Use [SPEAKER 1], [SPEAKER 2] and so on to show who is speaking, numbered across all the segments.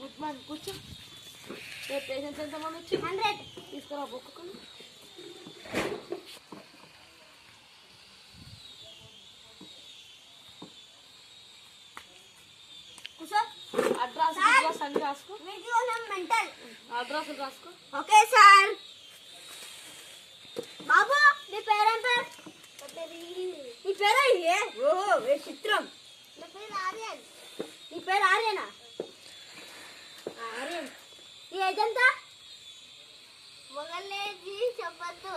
[SPEAKER 1] Good morning కూర్చో. రేపు patients ఎంతమంది వచ్చి
[SPEAKER 2] 100
[SPEAKER 1] తీసుకురా బొక్కుని.
[SPEAKER 2] కూర్చో.
[SPEAKER 1] అడ్రస్ అన్ని రాసుకో.
[SPEAKER 2] మెంటల్
[SPEAKER 1] అడ్రస్ రాసుకో.
[SPEAKER 2] Okay sir. బాబు నీ పేరేం పేరు? నీ పేరు ఏ? ఓహో ఏ చిత్రం. నా పేరు ఆర్యన్. నీ పేరు ఆర్యనా? ఆర్యన్. నీ ఏజ్ ఎంత? మొగలేజీ చెప్పద్దు.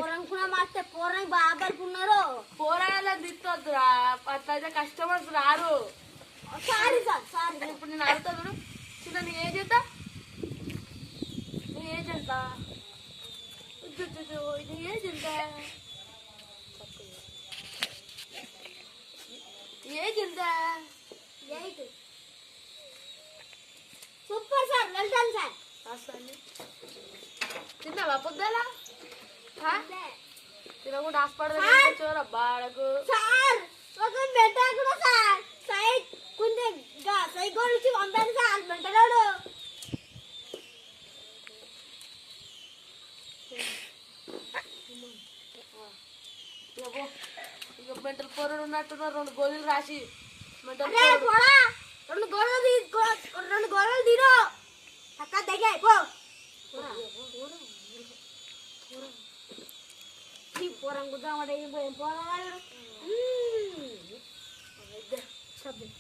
[SPEAKER 2] పోరనుకున్నా మాస్తే పోరని బాబరుకున్నారు.
[SPEAKER 1] పోరాయాల దిత్తొద్దురా, అట్లయితే కస్టమర్స్ రారు.
[SPEAKER 2] Sorry sir sorry.
[SPEAKER 1] ఇప్పుడు నేను అడుగుతా చూడు. చిన్న నీ ఏజ్ ఎంత? నీ ఏజ్ ఎంత? నీ ఏజ్ ఎంత? ఏజ్ ఎంత?
[SPEAKER 2] 8. Super sir, well done sir.
[SPEAKER 1] రాసుకోండి. తిన్నావా పొద్దులా? తినకుండా హాస్పిటల్ తీసుకొచ్చారా బాడకు?
[SPEAKER 2] సార్ ఒక బెట్ట కూడా సార్ సైడ్ కొంచెం సైకోల్ నుంచి పంపాను సార్ బెట్టలోడు.
[SPEAKER 1] ఇక మెంటల్ పొరలు ఉన్నట్టున్న 2 గోళీలు రాసి మెంటల్
[SPEAKER 2] అరే పోరా, 2 గోడలు తీరు అక్క దగ్గర పో. పోరం గుద్దామడే పోరం